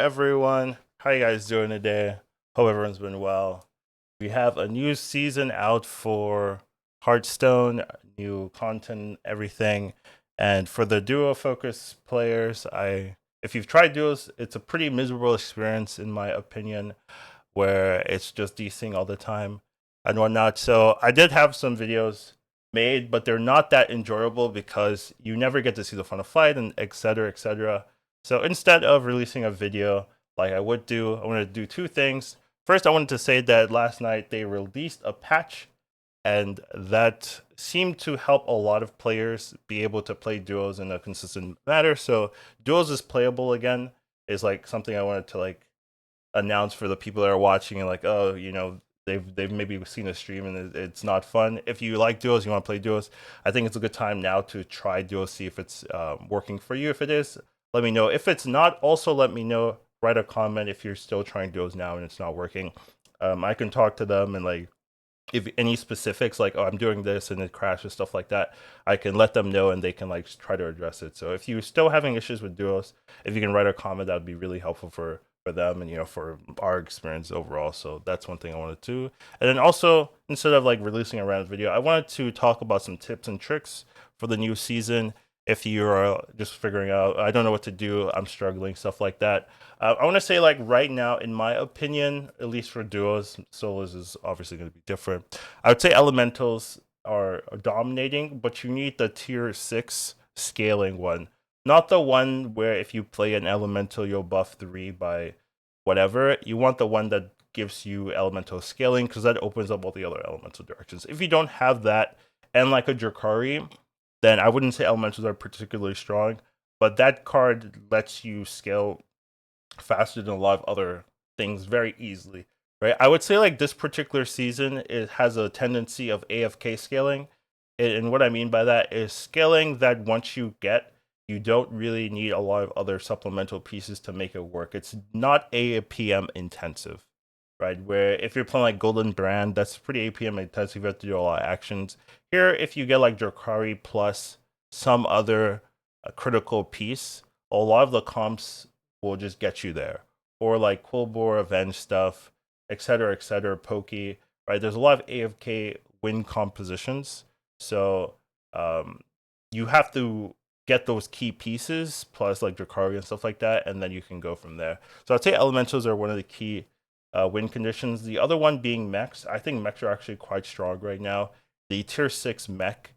everyone. How you guys doing today? Hope everyone's been well. We have a new season out for Hearthstone, new content, everything. And for the duo focus players, if you've tried duos, it's a pretty miserable experience in my opinion, where it's just desync all the time and whatnot. So I did have some videos made, but they're not that enjoyable because you never get to see the fun of fight and etc. etc. So instead of releasing a video like I would do, I wanted to do two things. First, I wanted to say that last night they released a patch, and that seemed to help a lot of players be able to play duos in a consistent manner. So duos is playable again is like something I wanted to like announce for the people that are watching and like, oh, they've maybe seen a stream and it's not fun. If you like duos, you want to play duos, I think it's a good time now to try duos, see if it's working for you. If it is, let me know. If it's not, also let me know. Write a comment if you're still trying duos now and it's not working. I can talk to them and like if any specifics like, oh, I'm doing this and it crashes, stuff like that, I can let them know and they can like try to address it. So if you're still having issues with duos, if you can write a comment, that would be really helpful for them and for our experience overall. So that's one thing I wanted to. And then also, instead of like releasing a random video, I wanted to talk about some tips and tricks for the new season. If you're just figuring out, I don't know what to do, I'm struggling, stuff like that. I want to say, like, right now, in my opinion, at least for duos, solos is obviously going to be different. I would say elementals are dominating, but you need the tier 6 scaling one. Not the one where if you play an elemental, you'll buff 3 by whatever. You want the one that gives you elemental scaling because that opens up all the other elemental directions. If you don't have that and like a Drakari, then I wouldn't say elementals are particularly strong, but that card lets you scale faster than a lot of other things very easily, right? I would say like this particular season, it has a tendency of AFK scaling. And what I mean by that is scaling that once you get, you don't really need a lot of other supplemental pieces to make it work. It's not APM intensive, right? Where if you're playing like Golden Brand, that's pretty APM intensive. You have to do a lot of actions. Here, if you get like Drakari plus some other critical piece, a lot of the comps will just get you there. Or like Quillbore, Avenge stuff, etc., Pokey, right? There's a lot of AFK win compositions. So you have to get those key pieces plus like Drakari and stuff like that, and then you can go from there. So I'd say elementals are one of the key win conditions. The other one being mechs. I think mechs are actually quite strong right now. The tier 6 mech,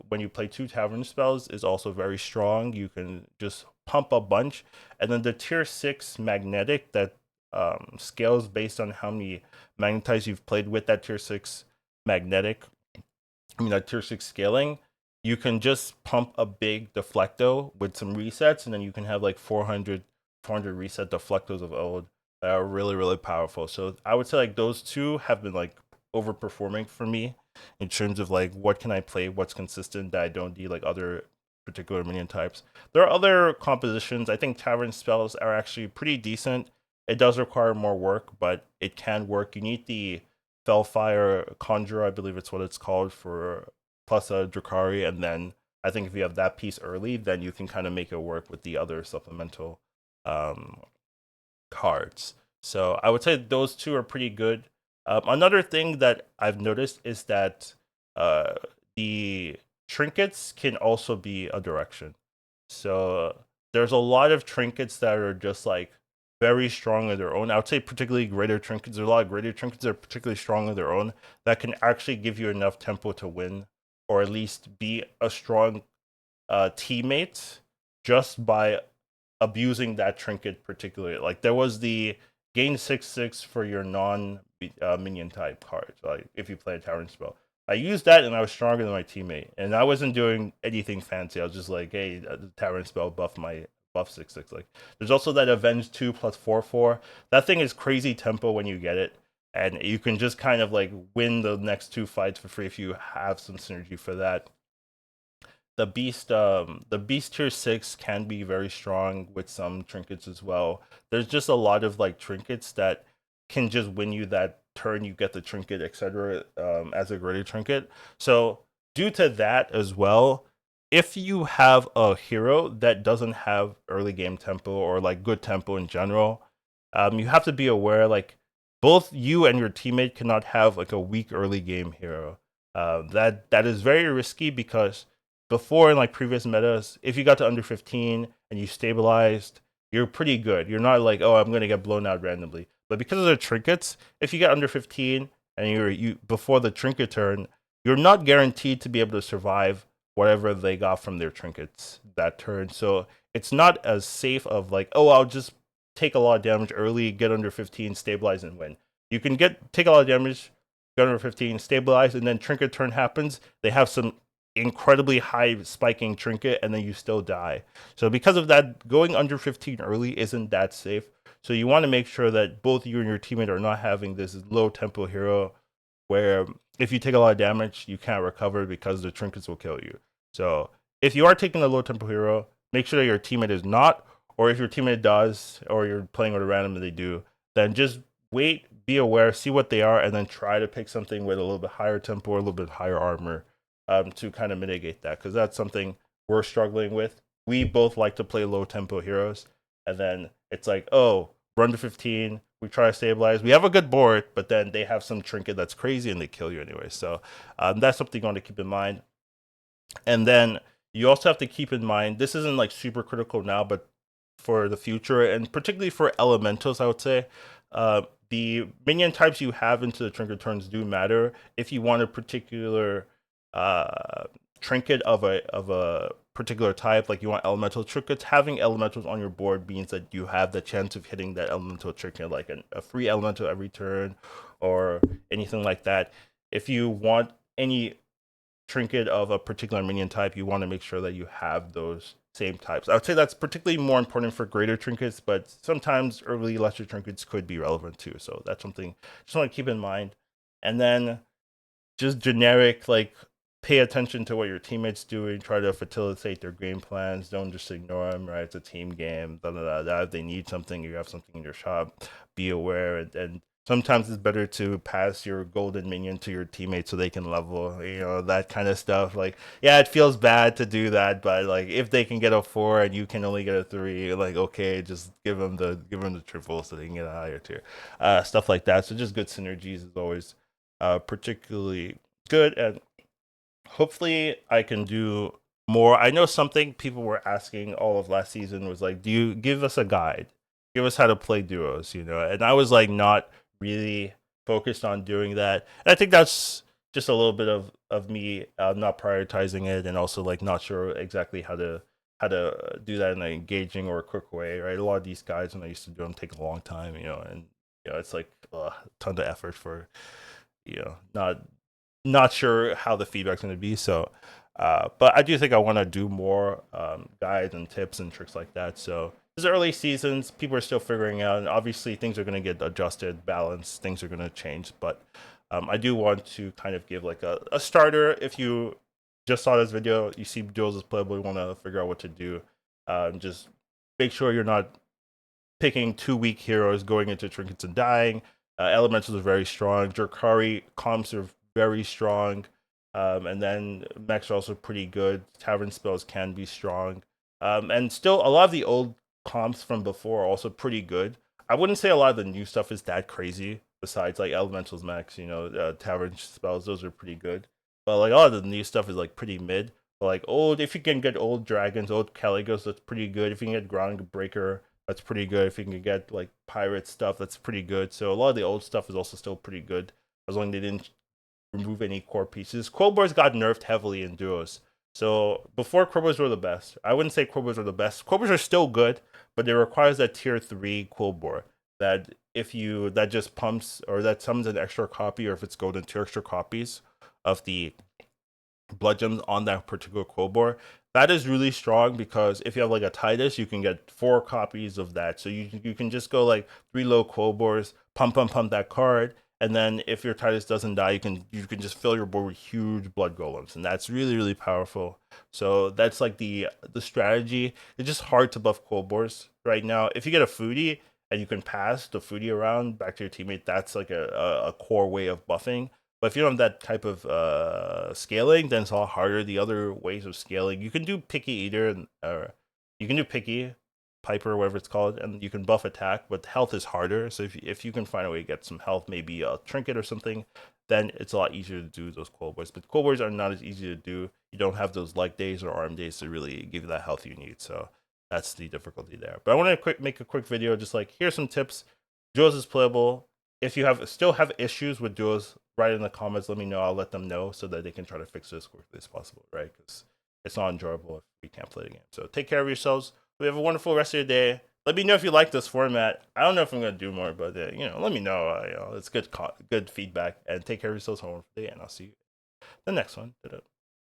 when you play 2 tavern spells, is also very strong. You can just pump a bunch. And then the tier 6 magnetic that scales based on how many magnetize you've played with that tier 6 magnetic, that tier 6 scaling, you can just pump a big deflecto with some resets, and then you can have like 400 reset deflectos of old that are really, really powerful. So I would say like those two have been like overperforming for me in terms of like what can I play, what's consistent that I don't need like other particular minion types. There are other compositions. I think tavern spells are actually pretty decent. It does require more work, but it can work. You need the Fellfire Conjurer, I believe it's what it's called, for plus a Drakari, and then I think if you have that piece early, then you can kind of make it work with the other supplemental um, cards. So I would say those two are pretty good. Another thing that I've noticed is that uh, the trinkets can also be a direction. So there's a lot of trinkets that are just like very strong on their own. I would say particularly greater trinkets. There's a lot of greater trinkets that are particularly strong on their own that can actually give you enough tempo to win, or at least be a strong teammate just by abusing that trinket particularly. Like there was the gain 6/6 for your non minion type card. Like if you play a tavern spell, I used that and I was stronger than my teammate, and I wasn't doing anything fancy. I was just like, hey, the tavern spell buff 6/6. Like there's also that avenge 2 plus 4/4. That thing is crazy tempo when you get it. And you can just kind of like win the next 2 fights for free if you have some synergy for that. The beast tier 6 can be very strong with some trinkets as well. There's just a lot of like trinkets that can just win you that turn you get the trinket, etc., as a greater trinket. So due to that as well, if you have a hero that doesn't have early game tempo or like good tempo in general, you have to be aware like both you and your teammate cannot have like a weak early game hero. That is very risky because before in like previous metas, if you got to under 15 and you stabilized, you're pretty good. You're not like, oh, I'm gonna get blown out randomly. But because of the trinkets, if you get under 15 and you before the trinket turn, you're not guaranteed to be able to survive whatever they got from their trinkets that turn. So it's not as safe of like, oh, I'll just take a lot of damage early, get under 15, stabilize and win. You can take a lot of damage, get under 15, stabilize, and then trinket turn happens. They have some incredibly high spiking trinket, and then you still die. So because of that, going under 15 early isn't that safe. So you want to make sure that both you and your teammate are not having this low tempo hero where if you take a lot of damage, you can't recover because the trinkets will kill you. So if you are taking a low tempo hero, make sure that your teammate is not, or if your teammate does, or you're playing with a random and they do, then just wait, be aware, see what they are, and then try to pick something with a little bit higher tempo or a little bit higher armor to kind of mitigate that, because that's something we're struggling with. We both like to play low tempo heroes, and then it's like, oh, run to 15, we try to stabilize. We have a good board, but then they have some trinket that's crazy and they kill you anyway. So that's something you want to keep in mind. And then you also have to keep in mind this isn't like super critical now, but for the future and particularly for elementals, I would say the minion types you have into the trinket turns do matter. If you want a particular uh, trinket of a particular type, like you want elemental trinkets, having elementals on your board means that you have the chance of hitting that elemental trinket, like a free elemental every turn or anything like that. If you want any trinket of a particular minion type, you want to make sure that you have those same types. I would say that's particularly more important for greater trinkets, but sometimes early lesser trinkets could be relevant too. So that's something just want to keep in mind. And then just generic, like pay attention to what your teammates doing, try to facilitate their game plans. Don't just ignore them, right? It's a team game. Da, da, da, da. If they need something, you have something in your shop, be aware. And sometimes it's better to pass your golden minion to your teammates so they can level, that kind of stuff. Like, yeah, it feels bad to do that, but like if they can get a 4 and you can only get a 3, like okay, just give them the triple so they can get a higher tier. Stuff like that. So just good synergies is always particularly good, and hopefully I can do more. I know something people were asking all of last season was like, do you give us a guide? Give us how to play duos, And I was like not really focused on doing that. And I think that's just a little bit of me not prioritizing it and also like not sure exactly how to do that in an engaging or a quick way, right? A lot of these guides when I used to do them take a long time, and it's like a ton of effort for not sure how the feedback's going to be. So, but I do think I want to do more guides and tips and tricks like that. So this is early seasons; people are still figuring out, and obviously things are going to get adjusted, balanced. Things are going to change, but I do want to kind of give like a starter. If you just saw this video, you see duels is playable, you want to figure out what to do. Just make sure you're not picking 2 weak heroes going into trinkets and dying. Elementals are very strong. Drakari comps are very strong. And then mechs are also pretty good. Tavern spells can be strong. And still, a lot of the old comps from before are also pretty good. I wouldn't say a lot of the new stuff is that crazy. Besides like elementals mechs, tavern spells, those are pretty good. But like a lot of the new stuff is like pretty mid. But like if you can get old dragons, old Caligos, that's pretty good. If you can get ground breaker, that's pretty good. If you can get like pirate stuff, that's pretty good. So a lot of the old stuff is also still pretty good as long as they didn't remove any core pieces. Quillbores got nerfed heavily in duos. So before Quillbores were the best. I wouldn't say Quillbores are the best. Quillbores are still good, but it requires that tier 3 Quillbore that that just pumps or that summons an extra copy, or if it's golden, 2 extra copies of the blood gems on that particular Quillbore. That is really strong because if you have like a Titus, you can get 4 copies of that. So you can just go like 3 low Quillbores, pump that card, and then if your Titus doesn't die, you can just fill your board with huge blood golems, and that's really really powerful. So that's like the strategy. It's just hard to buff Quillbores right now. If you get a foodie and you can pass the foodie around back to your teammate, that's like a core way of buffing. But if you don't have that type of scaling, then it's a lot harder. The other ways of scaling, you can do Picky Eater, or you can do Picky Piper, whatever it's called, and you can buff attack, but health is harder. So if you can find a way to get some health, maybe a trinket or something, then it's a lot easier to do those Quillbores. But Quillbores are not as easy to do. You don't have those leg days or arm days to really give you that health you need. So that's the difficulty there. But I want to make a quick video, just like here's some tips. DUOS is playable. If you still have issues with DUOS, write in the comments. Let me know. I'll let them know so that they can try to fix it as quickly as possible, right? Because it's not enjoyable if we can't play the game. So take care of yourselves. We have a wonderful rest of your day. Let me know if you like this format. I don't know if I'm gonna do more, but let me know. It's good feedback. And take care of yourselves. Home for the day, and I'll see you the next one.